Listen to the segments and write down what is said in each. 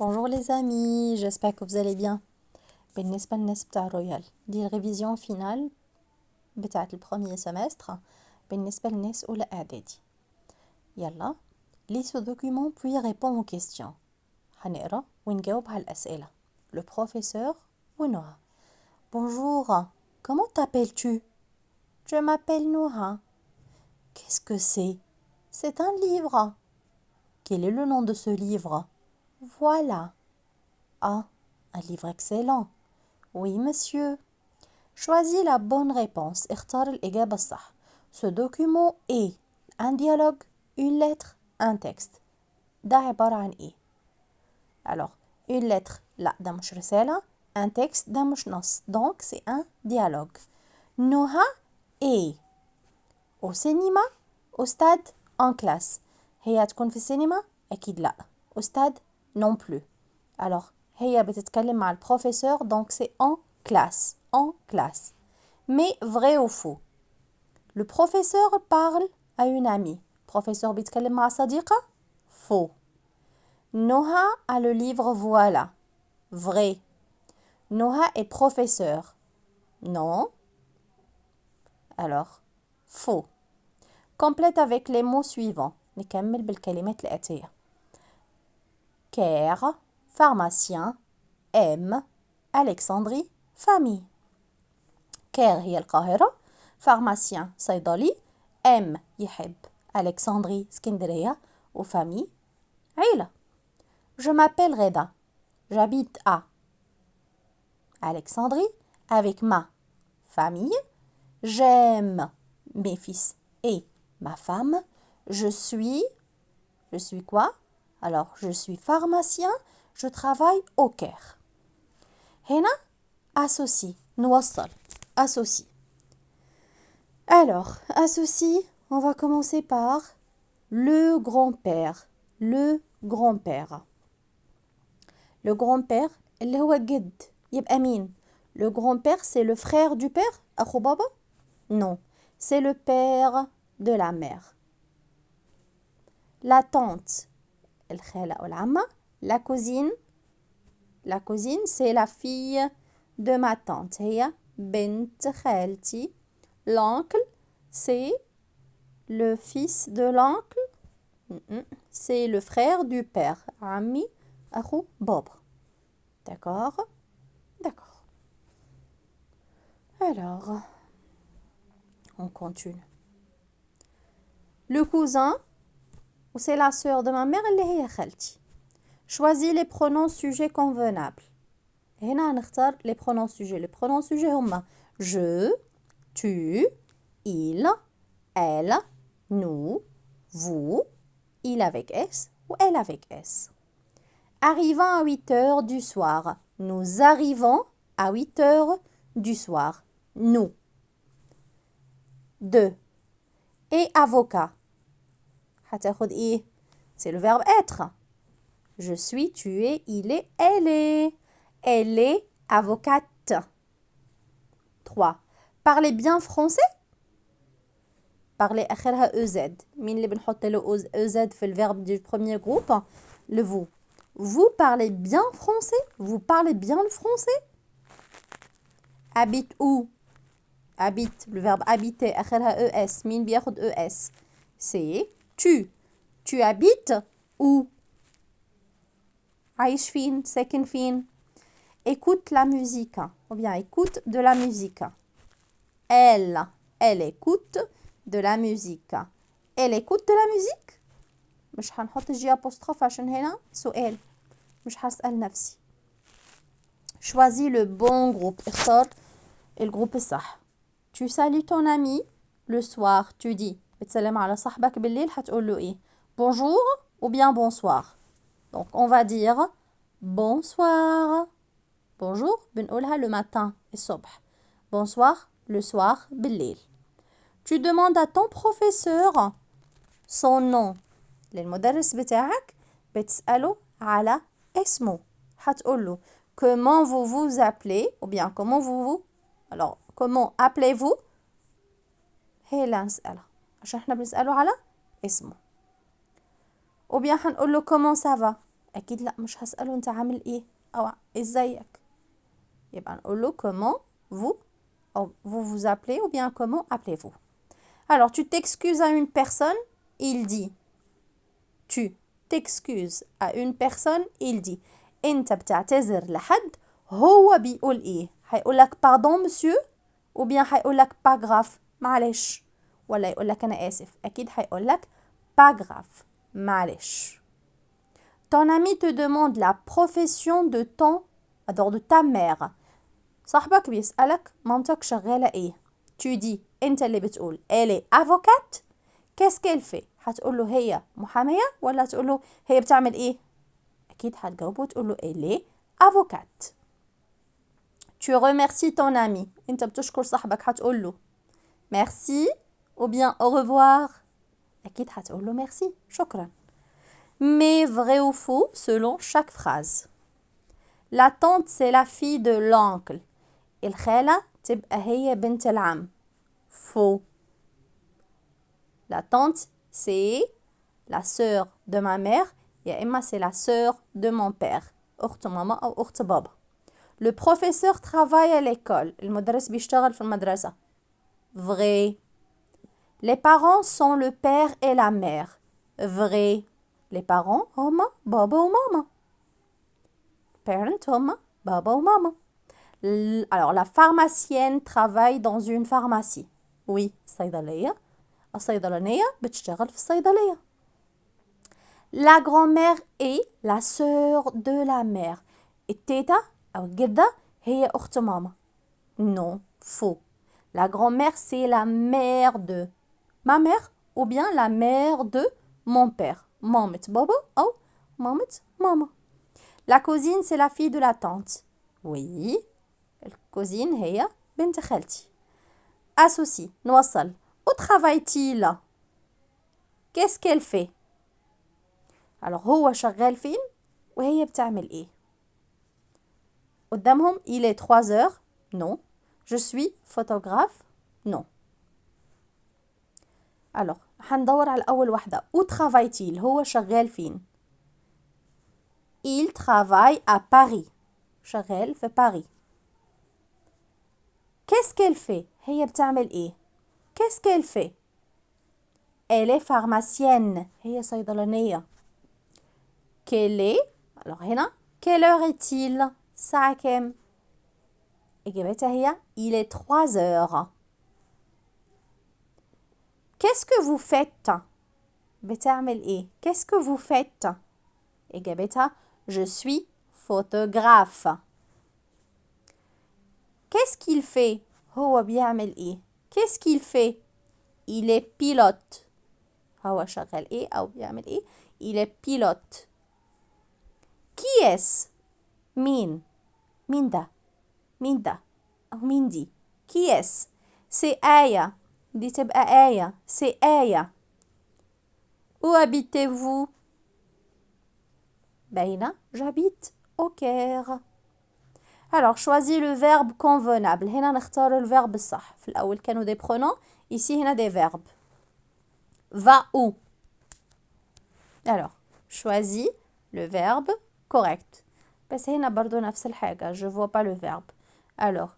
Bonjour les amis, j'espère que vous allez bien. بالنسبة للناس بتاع رويال دي الريفيزيون فينال بتاعت البروميير سمستر بالنسبة للناس أولى إعدادي. يلا lis ce document puis réponds aux questions. هنقرا ونجاوب على الأسئلة. Le professeur ونهى. Bonjour, comment t'appelles-tu? Je m'appelle Noha. Qu'est-ce que c'est? C'est un livre. Quel est le nom de ce livre? Voilà. Ah, un livre excellent. Oui, monsieur. Choisis la bonne réponse. اختار الإجابة الصح. Ce document est un dialogue, une lettre, un texte. ده عبارة عن إيه؟ Alors, une lettre, لا ده مش رسالة. Un texte, ده مش نص. Donc, c'est un dialogue. Noha est au cinéma, au stade, en classe. هي تكون في السينما؟ أكيد لا. Au stade? Non plus. Alors, هي بتتكلم مع البروفيسور, donc c'est en classe. En classe. Mais vrai ou faux? Le professeur parle à une amie. Professeur بيتكلم مع صديقة? Faux. Noha a le livre Voilà. Vrai. Noha est professeur. Non. Alors, faux. Complète avec les mots suivants. نكمل بالكلمات الآتية. Caire, pharmacien, M, Alexandrie, famille. كير هي القاهرة. pharmacien صيدلي. M يحب. Alexandrie اسكندرية. وفامي عيلة. Je m'appelle Reda. J'habite à Alexandrie avec ma famille. J'aime mes fils et ma femme. Je suis quoi? Alors, je suis pharmacien. Je travaille au Caire. هنا associe. نوصل. Associe. Alors, associe, on va commencer par le grand-père. Le grand-père. Le grand-père, اللي هو جد. يبقى مين? Le grand-père, c'est le frère du père? أخو بابا? Non, c'est le père de la mère. La tante, الخالة أو العمة. La cousine. La cousine, c'est la fille de ma tante. هي بنت خالتي. L'oncle, c'est le fils de l'oncle. C'est le frère du père. Ami, أخو بابا. D'accord? D'accord. Alors, on continue. Le cousin, ou c'est la sœur de ma mère, اللي هي خالتي. Choisis les pronoms sujets convenables. هنا هنختار les pronoms sujets. Les pronoms sujets هما je, tu, il, elle, nous, vous, il avec S ou elle avec S. Arrivant à 8 heures du soir. Nous arrivons à 8 heures du soir. Nous. 2. Et avocat. هتاخد إيه? C'est le verbe être. Je suis, tu es, il est, elle est. Elle est avocate. 3. Parlez bien français. Parler آخرها EZ. مين اللي بنحط له EZ في الverbe du premier groupe? Le vous. Vous parlez bien français? Vous parlez bien le français? Habite où? Habite. Le verbe habiter آخرها ES. مين بياخد ES? C'est tu. Tu habites où? عايش فين؟ ساكن فين؟ Écoute la musique. Ou bien écoute de la musique. Elle écoute de la musique. Elle écoute de la musique. مش هنحط جي apostrophe عشان هنا سؤال. مش هسأل نفسي. Choisis le bon groupe. اختار الجروب الصح. Tu salues ton ami le soir. Tu dis. بتسلم على صاحبك بالليل هتقول له ايه? Bonjour ou bien bonsoir. Donc on va dire bonsoir. Bonjour بنقولها le matin الصبح. Bonsoir le soir بالليل. Tu demandes à ton professeur son nom. للمدرس بتاعك بتسأله على اسمه. هتقوله comment vous vous appelez ou bien comment vous alors comment appelez-vous هي اللي هنسألها عشان احنا بنسأله على اسمه. ou bien هنقوله comment ça va أكيد لا، مش هسأله أنت عامل إيه أو إزيك. يبقى نقول له comment vous أو vous vous appelez ou bien comment appelez-vous. Alors tu t'excuses à une personne, il dit. Tu t'excuses à une personne, il dit. أنت بتعتذر لحد، هو بيقول إيه؟ هيقول لك pardon monsieur ou bien هيقول لك pas grave معلش، ولا يقول لك أنا آسف؟ أكيد هيقول لك pas grave معلش. Ton ami te demande la profession de de ta mère. صاحبك بيسألك مامتك شغالة ايه؟ tu dis انت اللي بتقول elle est avocate. qu'est-ce qu'elle fait؟ هتقول له هي محامية ولا تقول له هي بتعمل ايه؟ اكيد هتجاوبه وتقول له elle est avocate. tu remercies ton ami. انت بتشكر صاحبك هتقول له merci ou bien au revoir. اكيد هتقول له merci شكرا. mais vrai ou faux selon chaque phrase. La tante c'est la fille de l'oncle. الخالة تبقى هي بنت العم. Faux. La tante c'est la sœur de ma mère يا إما c'est la sœur de mon père. أخت ماما أو أخت بابا. Le professeur travaille à l'école. المدرس بيشتغل في المدرسة. Vrai. Les parents sont le père et la mère. Vrai. Les parents هما بابا وماما. Parents هما بابا وماما. Alors, la pharmacienne travaille dans une pharmacie. Oui, صيدلية. الصيدلانية بتشتغل في الصيدلية. La grand-mère est la sœur de la mère. التيتا أو الجدة هي أخت ماما. Non, faux. La grand-mère c'est la mère de ma mère ou bien la mère de mon père. مامة بابا أو مامة ماما. La cousine c'est la fille de la tante. Oui. الكوزين هي بنت خالتي. Associe نوصل. Où travaille-t-il? Qu'est-ce qu'elle fait? alors هو شغال فين وهي بتعمل ايه؟ قدامهم il est 3 heures. non. je suis photographe. non. alors هندور على أول واحدة. Où travaille-t-il؟ هو شغال فين؟ il travaille à Paris. شغال في باريس. Qu'est-ce qu'elle fait؟ هي بتعمل ايه؟ Qu'est-ce qu'elle fait؟ Elle est pharmacienne. هي صيدلانية. Quelle est؟ alors هنا quelle heure est-il؟ الساعة كام؟ إجابتها هي il est 3 heures. Qu'est-ce que vous faites؟ بتعمل ايه؟ Qu'est-ce que vous faites؟ إجابتها je suis photographe. Qu'est-ce qu'il fait؟ هو بيعمل ايه؟ Qu'est-ce qu'il fait؟ il est pilote. هو شغال ايه أو بيعمل ايه؟ il est pilote. Qui est-ce؟ مين؟ مين ده؟ مين ده؟ أو مين دي؟ Qui est-ce؟ c'est آية. دي تبقى آية. c'est آية. Où habitez-vous؟ باينة. j'habite au Caire. alors choisis le verbe convenable. هنا نختار الverbe الصح. في الأول كانوا des pronoms. ici هنا des verbes. va où؟ alors choisis le verbe correct. بس هنا برضو نفس الحاجة. je vois pas le verbe. alors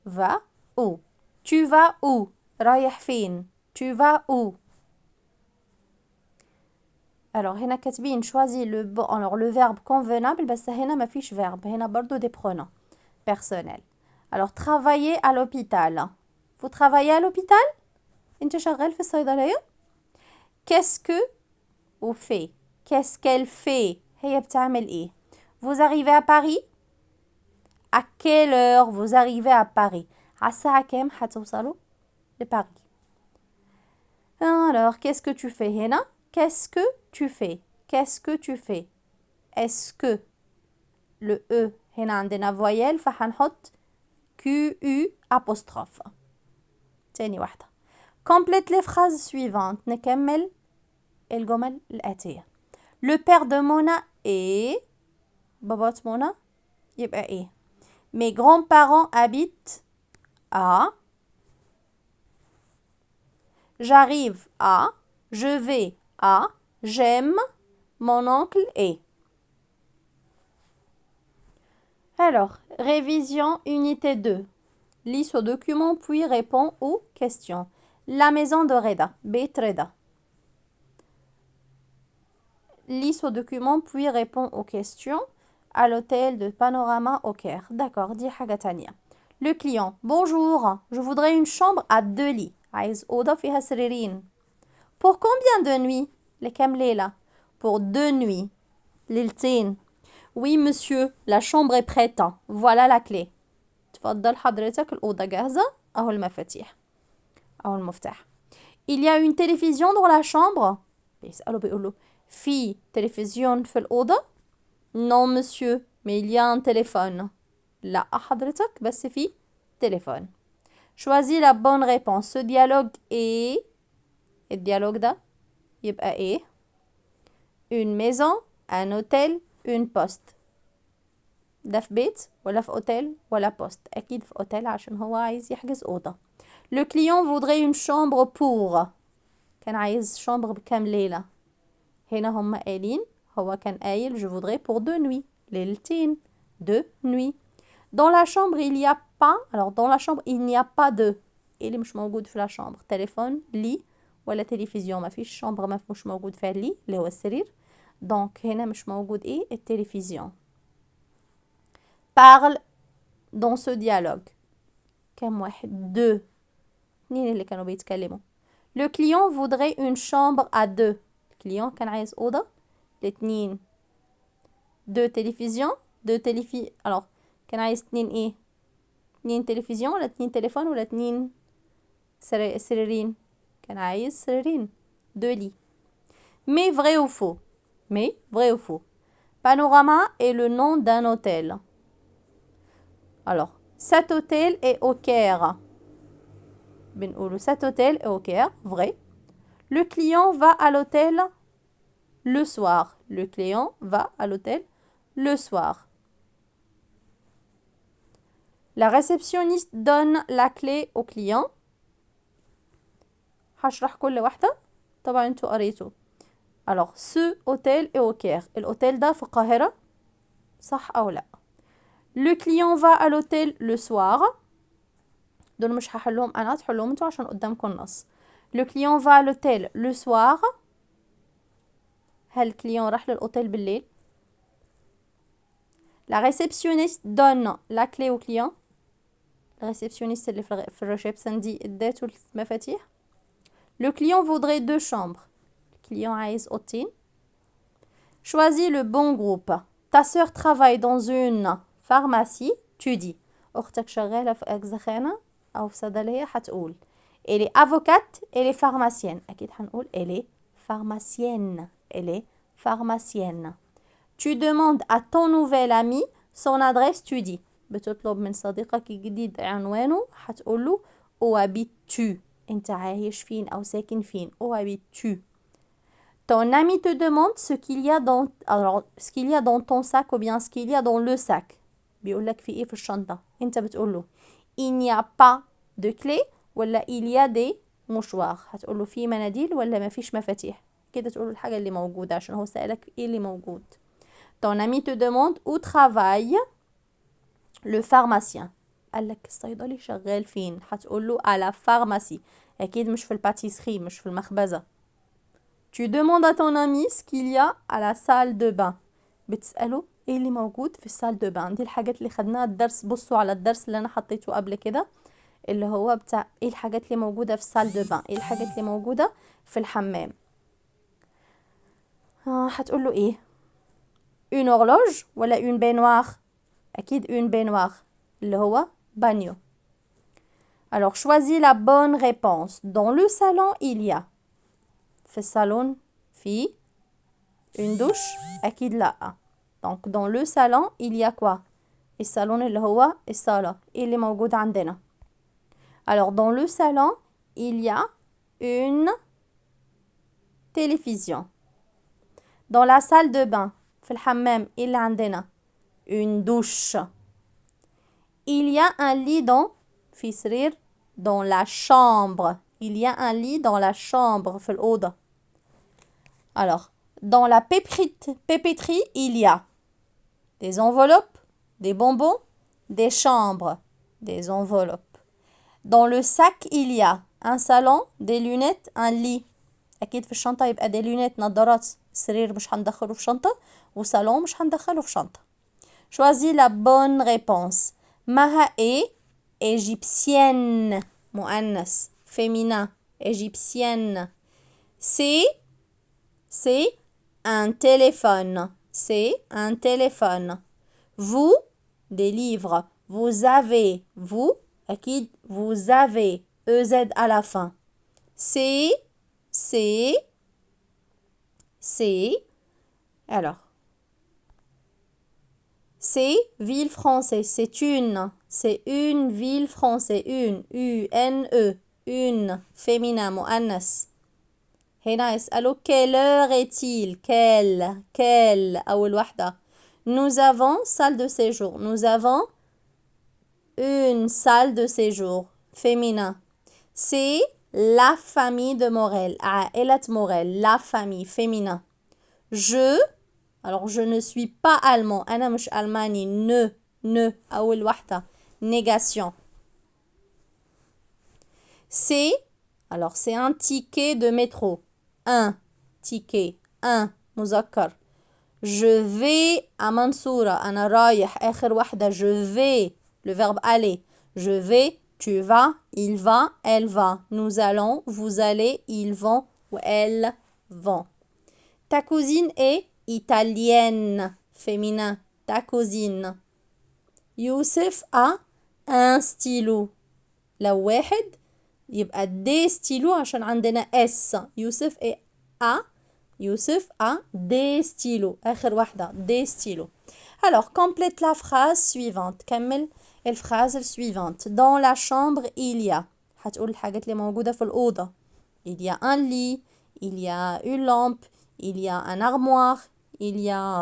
va où؟ tu vas où؟ رايح فين؟ tu vas où؟ alors هنا كاتبين choisis le verbe convenable بس هنا ما فيش verbe. هنا برضو des pronoms personnels. alors travailler à l'hôpital. vous travaillez à l'hôpital؟ انت شغال في الصيدلية؟ qu'est-ce que vous fait؟ qu'est-ce qu'elle fait؟ هي بتعمل ايه؟ vous arrivez à Paris؟ à quelle heure vous arrivez à Paris؟ على الساعة كام هتوصلوا لباريس؟ alors qu'est-ce que tu fais هنا؟ qu'est-ce que tu fais؟ qu'est-ce que tu fais؟ est-ce que le e هنا عندنا voyelle فهنحط QU apostrophe. تاني واحدة. complète les phrases suivantes. نكمل الجمل الآتية. le père de Mona est بابات منى يبقى ايه؟ mes grands-parents habitent à j'arrive à je vais à j'aime Mon oncle est. Alors, révision unité 2. Lis ce document puis réponds aux questions. La maison de Reda. Beit Reda. Lis ce document puis réponds aux questions. À l'hôtel de Panorama au Caire. D'accord, dis حاجة تانية. Le client. Bonjour, je voudrais une chambre à 2 lits. عايز أوضة فيها سريرين. Pour combien de nuits? لكام ليلة? Pour 2 nuits. ليلتين. Oui, monsieur, la chambre est prête. Voilà la clé. تفضل حضرتك الأوضة جاهزة. أهو المفاتيح. أهو المفتاح. Il y a une télévision dans la chambre. بيسأله بيقول له في تلفزيون في الأوضة. Non, monsieur, mais il y a un téléphone. لا حضرتك بس في téléphone. Choisis la bonne réponse. Ce dialogue est... الديالوج ده يبقى ايه؟ Une maison, un hôtel, une poste. ده في بيت ولا في اوتيل ولا بوست؟ اكيد في اوتيل عشان هو عايز يحجز اوضه. Le client voudrait une chambre pour. كان عايز chambre بكام ليله؟ هنا هم قايلين هو كان قايل je voudrais pour 2 nuits. ليلتين. 2 nuits. Dans la chambre il y a pas. Alors dans la chambre il n'y a pas de. ايه اللي مش موجود في la chambre؟ تليفون، لي ولا تلفزيون؟ ما فيش شامبر ما فيش موجود فيها لي اللي هو السرير. دونك هنا مش موجود ايه؟ التلفزيون. parle dans ce dialogue. كم واحد؟ 2. اتنين اللي كانوا بيتكلموا. Le client voudrait une chambre à 2. الكليون كان عايز أوضة لاتنين. 2 télévisions. 2 alors كان عايز 2 ايه؟ 2 تلفزيون ولا 2 تليفون ولا 2 سريرين؟ كان عايز سريرين. 2 lits. Mais vrai ou faux? Mais vrai ou faux? Panorama est le nom d'un hôtel. Alors, cet hôtel est au Caire. بنقول cet hôtel est au Caire, vrai. Le client va à l'hôtel le soir. Le client va à l'hôtel le soir. La réceptionniste donne la clé au client. هشرح كل واحدة. طبعا انتوا قريتوا. Alors, ce hôtel est au Caire. الهوتيل ده في القاهرة. صح أو لا؟ Le client va à l'hôtel le soir. دول مش هحلهم أنا، هتحلهم انتوا عشان قدامكم النص. Le client va à l'hôtel le soir. هل الكليون راح للأوتيل بالليل؟ La réceptionniste donne la clé au client. الريسبشنست اللي في الريسبشن دي اداته المفاتيح. Le client voudrait 2 chambres. الكليون عايز أوضتين. Choisis le bon groupe. Ta sœur travaille dans une pharmacie. Tu dis أختك شغالة في أجزخانة أو في صيدلية. هتقول elle est avocate. Elle est pharmacienne. أكيد هنقول elle est pharmacienne. Elle est pharmacienne. Tu demandes à ton nouvel ami son adresse. Tu dis بتطلب من صديقك الجديد عنوانه. هتقول له où habites-tu؟ أنت عايش فين أو ساكن فين؟ où habites-tu؟ Ton ami te demande ce qu'il y a dans ce qu'il y a dans ton sac ou bien ce qu'il y a dans le sac. بيقول لك في ايه في الشنطة. انت بتقول له il n'y a pas de clé ولا il y a des mouchoirs. هتقول له في مناديل ولا ما فيش مفاتيح. كده تقول له الحاجة اللي موجودة عشان هو سألك ايه اللي موجود. Ton ami te demande où travaille le pharmacien. قال لك الصيدلي شغال فين. هتقول له à la pharmacie. أكيد مش في الباتيسري مش في المخبزة. Tu demandes à ton ami ce qu'il y a à la salle de bain. بتسأله ايه اللي موجود في السال دو بان. دي الحاجات اللي خدناها الدرس. بصوا على الدرس اللي انا حطيته قبل كده اللي هو بتاع ايه الحاجات اللي موجودة في السال دو بان. ايه الحاجات اللي موجودة في الحمام. هتقول له ايه؟ une horloge ولا une baignoire؟ اكيد une baignoire اللي هو بانيو. Alors choisis la bonne réponse. Dans le salon il y a. في الصالون في une douche. أكيد لأ. Donc dans le salon il y a quoi؟ الصالون اللي هو الصالة. إيه اللي موجود عندنا؟ Alors dans le salon il y a une télévision. Dans la salle de bain في الحمام إيه اللي عندنا؟ une douche. Il y a un lit dans في سرير dans la chambre. Il y a un lit dans la chambre في الأوضة. Alors Dans la papeterie, il y a des enveloppes, des bonbons, des chambres, des enveloppes. Dans le sac, il y a un salon, des lunettes, un lit. أكيد في الشنطة يبقى des lunettes نظارات. السرير مش هندخله في شنطة وصالون مش هندخله في شنطة. Choisis la bonne réponse. Maha est égyptienne. مؤنث féminin égyptienne. C'est un téléphone. C'est un téléphone. Vous, des livres. Vous avez, vous, أكيد vous avez, EZ à la fin. C'est, alors, c'est ville française, c'est une ville française, U-N-E, une, féminin, مؤنث. هنا يسألوا quelle heure est-il? Quelle أول واحدة. Nous avons salle de séjour. Nous avons une salle de séjour, féminin. C'est la famille de Morel. عائلة Morel, la famille, féminin. Alors je ne suis pas allemand. أنا مش ألماني. Ne. أول واحدة. Négation. Alors c'est un ticket de métro. Un ticket. مذكر. Je vais à Mansoura. أنا رايح. آخر واحدة. Je vais. Le verbe aller. Je vais. Tu vas. Il va. Elle va. Nous allons. Vous allez. Ils vont. Ou elles vont. Ta cousine est italienne. Féminin. Ta cousine. Youssef a un stylo. لو واحد يبقى des stylos عشان عندنا S. Youssef a des stylos. آخر واحدة. Des stylos. Alors, complète la phrase suivante. كمل الفراز suivante. Dans la chambre, il y a. هتقول الحاجات اللي موجودة في الأوضة. Il y a un lit. Il y a une lampe. Il y a un armoire. Il y a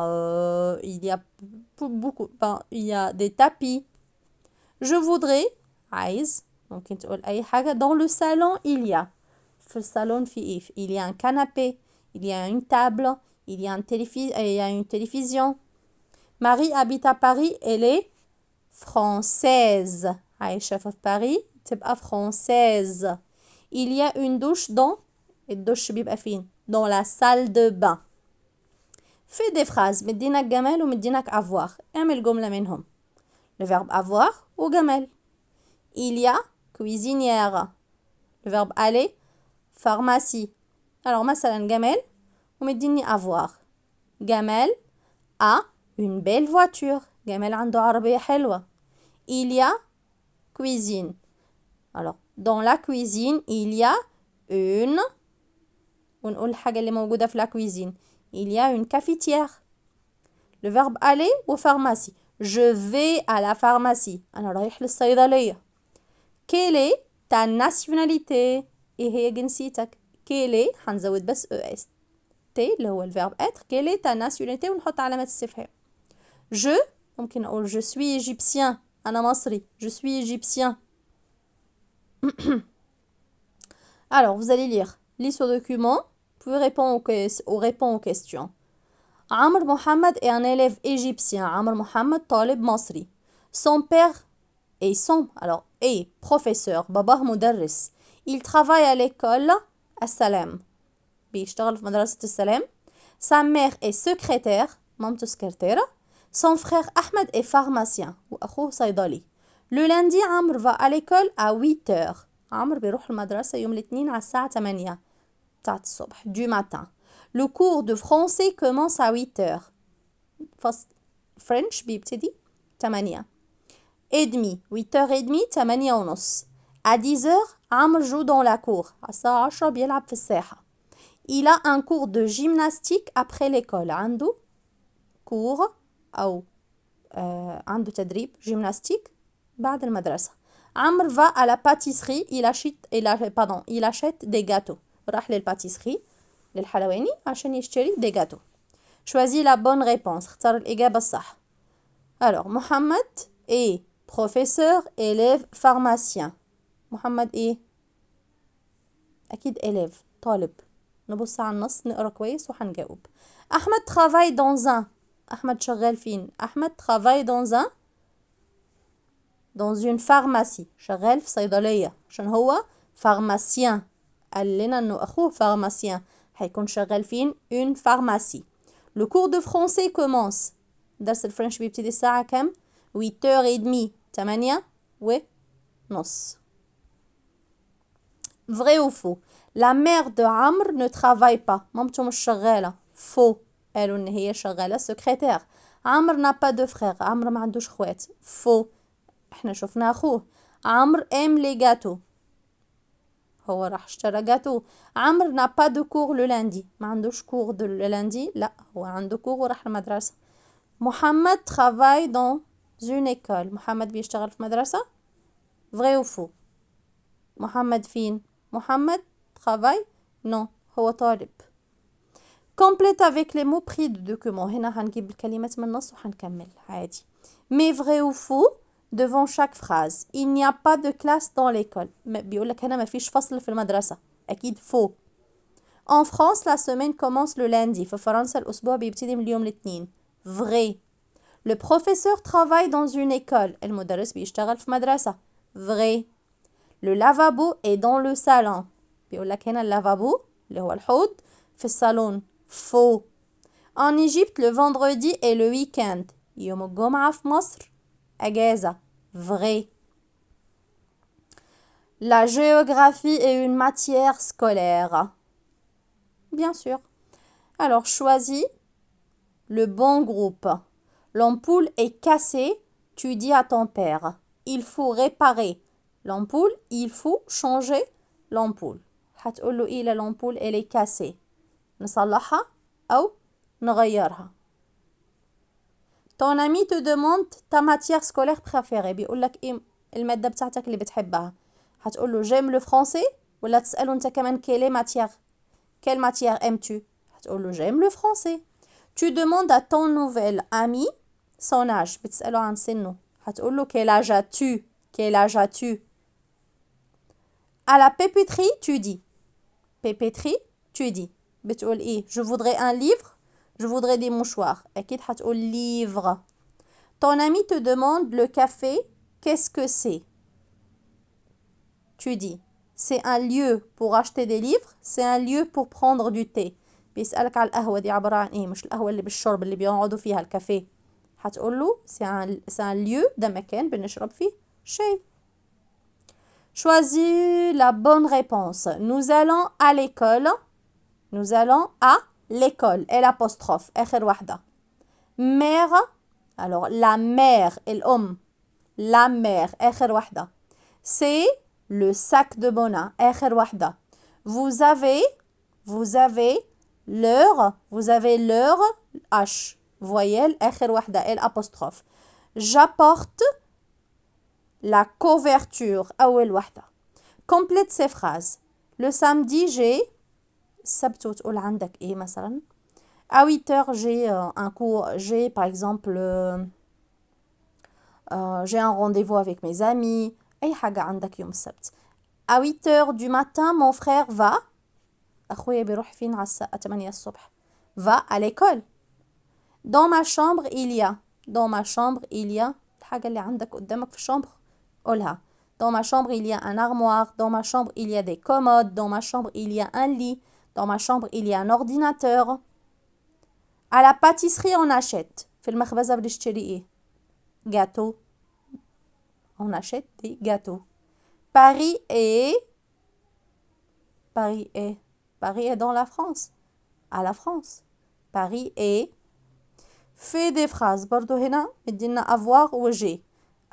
des tapis. Je voudrais. عايز. ممكن تقول أي حاجة. Dans le salon, il y a. في الصالون في إيه. Il y a un canapé. Il y a une table. Il y a une télévision. Marie habite à Paris. Elle est française. عايشة في باريس تبقى française. Il y a une douche dans. الدش بيبقى فين. Dans la salle de bain. Fais des phrases. مدينك جمال ومدينك avoir. اعمل جملة منهم. Le verbe avoir ou جمال. Il y a cuisinière. Le verbe aller. Pharmacie. Alors مثلا جمال ومديني avoir. جمال a une belle voiture. جمال عنده عربية حلوة. Il y a cuisine. Alors dans la cuisine il y a une. ونقول الحاجة اللي موجودة في la cuisine. Il y a une cafetière. Le verbe aller ou pharmacie. Je vais à la pharmacie. أنا رايح للصيدلية. Quelle est ta nationalité? إيه هي جنسيتك؟ Quelle est هنزود بس ES. اللي هو الفيرب être. Quelle est ta nationalité ونحط علامة استفهام. Je ممكن أقول je suis égyptien. أنا مصري. Je suis égyptien. Alors vous allez lire. Lis ce document. Puis répond aux questions. عمر محمد est un élève égyptien. عمر محمد طالب مصري. Son père est professeur. باباه مدرس. Il travaille à l'école السلام. بيشتغل في مدرسة السلام. Sa mère est secrétaire. مامته سكرتيرة. Son frère Ahmed est pharmacien. وأخوه صيدلي. Le lundi عمر va à l'école à 8 heures. عمر بيروح المدرسة يوم الاثنين على الساعة 8 بتاعت الصبح. Du matin. Le cours de français commence à 8 heures. French بيبتدي 8 et demi. 8h30 8 ونص. À 10 heures عمر joue dans la cour. على الساعة 10 بيلعب في الساحة. Il a un cours de gymnastique après l'école. عنده cours أو عنده تدريب gymnastique بعد المدرسة. عمر va à la pâtisserie. Il achète des gâteaux. راح للباتيسري للحلواني عشان يشتري des gâteaux. Choisis la bonne réponse. اختار الإجابة الصح. Alors محمد est professeur, élève, pharmacien. محمد إيه؟ أكيد élève طالب نبص على النص نقرا كويس وهنجاوب. احمد travaille dans un. احمد شغال فين؟ احمد travaille dans une pharmacie. شغال في صيدلية عشان هو pharmacien. قال لنا انه اخوه pharmacien. هيكون شغال فين؟ une pharmacie. Le cours de français commence. درس الفرنش بيبتدي الساعة كام؟ 8h30. 8:30. Vrai ou faux? La mère de عمرو ne travaille pas. مامته مش شغالة. Faux. قالوا ان هي شغالة secrétaire. عمرو n'a pas de frère. عمرو ما عندوش اخوات. Faux. احنا شفنا اخوه. عمرو aime les gâteaux. هو راح اشترى جاتو. عمرو n'a pas de cours le lundi. ما عندوش cours le lundi. لا هو عنده cours وراح المدرسة. محمد travaille dans une école. محمد بيشتغل في مدرسة. Vrai ou faux? محمد فين؟ محمد travaille. Non. هو طالب. Complète avec les mots pris de document. هنا هنجيب الكلمات من النص وهنكمل عادي. Mais vrai ou faux? Devant chaque phrase. Il n'y a pas de classe dans l'école. بيقولك هنا ما فيش فصل في المدرسة. أكيد faux. En France, la semaine commence le lundi. في فرنسا الأسبوع بيبتدي من اليوم الاثنين. Vrai. Le professeur travaille dans une école. المدرس بيشتغل في مدرسة. Vrai. Le lavabo est dans le salon. بيقولك هنا اللافابو اللي هو الحوض في الصالون. Faux. En Égypte, le vendredi est le week-end. يوم الجمعة في مصر أجازة. Vrai. La géographie est une matière scolaire. Bien sûr. Alors, choisis le bon groupe. L'ampoule est cassée. Tu dis à ton père. Il faut réparer l'ampoule. Il faut changer l'ampoule. هتقول له إيه l'ampoule elle est cassée. نصلحها أو نغيرها. Ton ami te demande ta matière scolaire préférée. بيقولك إيه المادة بتاعتك اللي بتحبها. هتقول له j'aime le français ولا تسأله أنت كمان quelle matière aimes-tu. هتقول له j'aime le français. Tu demandes à ton nouvel ami son âge. بتسأله عن سنه. هتقول له quel âge as-tu. Quel âge as-tu. À la papeterie tu dis. Papeterie tu dis. بتقول إيه je voudrais un livre. Je voudrais des mouchoirs. أكيد هتقول livre. Ton ami te demande le café. Qu'est-ce que c'est? Tu dis c'est un lieu pour acheter des livres. C'est un lieu pour prendre du thé. بيسألك على القهوة دي عبارة عن إيه. مش القهوة اللي بالشرب اللي بيقعدوا فيها الكافيه. هتقول له c'est un lieu. ده مكان بنشرب فيه شاي. Choisis la bonne réponse. Nous allons à l'école. Nous allons à l'école. Et l'apostrophe. آخر واحدة. Mère. Alors, la mère. الأم. La mère. آخر واحدة. C'est le sac de Mona. آخر واحدة. Vous avez leur H. Voyelle. آخر واحدة. Et l'apostrophe. J'apporte la couverture. أول واحدة. Complète ces phrases. Le samedi, j'ai السبت وتقول عندك ايه مثلا. À 8h j'ai un cours, j'ai par exemple j'ai un rendez-vous avec mes amis. اي حاجة عندك يوم السبت. À 8h du matin mon frère va. اخويا بيروح فين على الساعة 8 الصبح. Va à l'école. Dans ma chambre il y a الحاجة اللي عندك قدامك في الشامبر قولها. Dans ma chambre il y a un armoire. Dans ma chambre il y a des commodes. Dans ma chambre il y a un lit. Dans ma chambre, il y a un ordinateur. À la pâtisserie, on achète. في المخبزة بنشتري ايه؟ Gâteau. On achète des gâteaux. Paris est dans la France. À la France. Paris est. Fais des phrases. برضو هنا بدينا avoir و j'ai.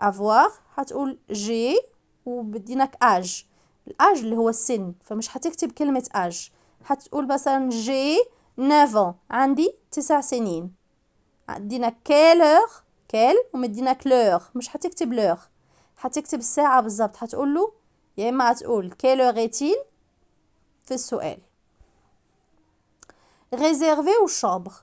Avoir هتقول j'ai وبدينك âge. الâge اللي هو السن. فمش هتكتب كلمة âge. هتقول مثلا جي 9 ans. عندي 9 سنين. عندنا كيل ومدينا كلور. مش هتكتب لور. هتكتب الساعة بالظبط. هتقول له يا إما هتقول كيلور إيتيل في السؤال. réserver ou chambre.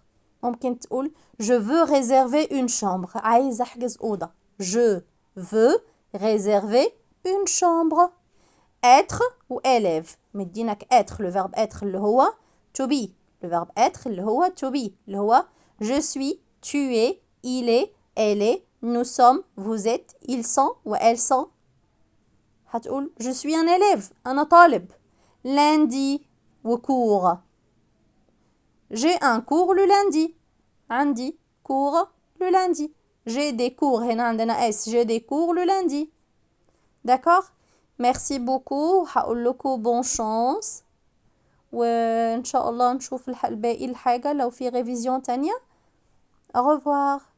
ممكن تقول je veux réserver une chambre. عايز أحجز أوضة. je veux réserver une chambre. être ou élève. مدينك être. le verbe être اللي هو to be. Le verbe être اللي هو to be اللي هو je suis, tu es, il est, elle est, nous sommes, vous êtes, ils sont و elles sont. هتقول je suis un élève أنا طالب. lundi و cours. J'ai un cours le lundi. عندي cours le lundi. J'ai des cours هنا عندنا S. J'ai des cours le lundi. D'accord? Merci beaucoup. هقول لكم bon chance. وإن شاء الله نشوف باقي الحاجة لو في ريفيزيون تانية. Au revoir.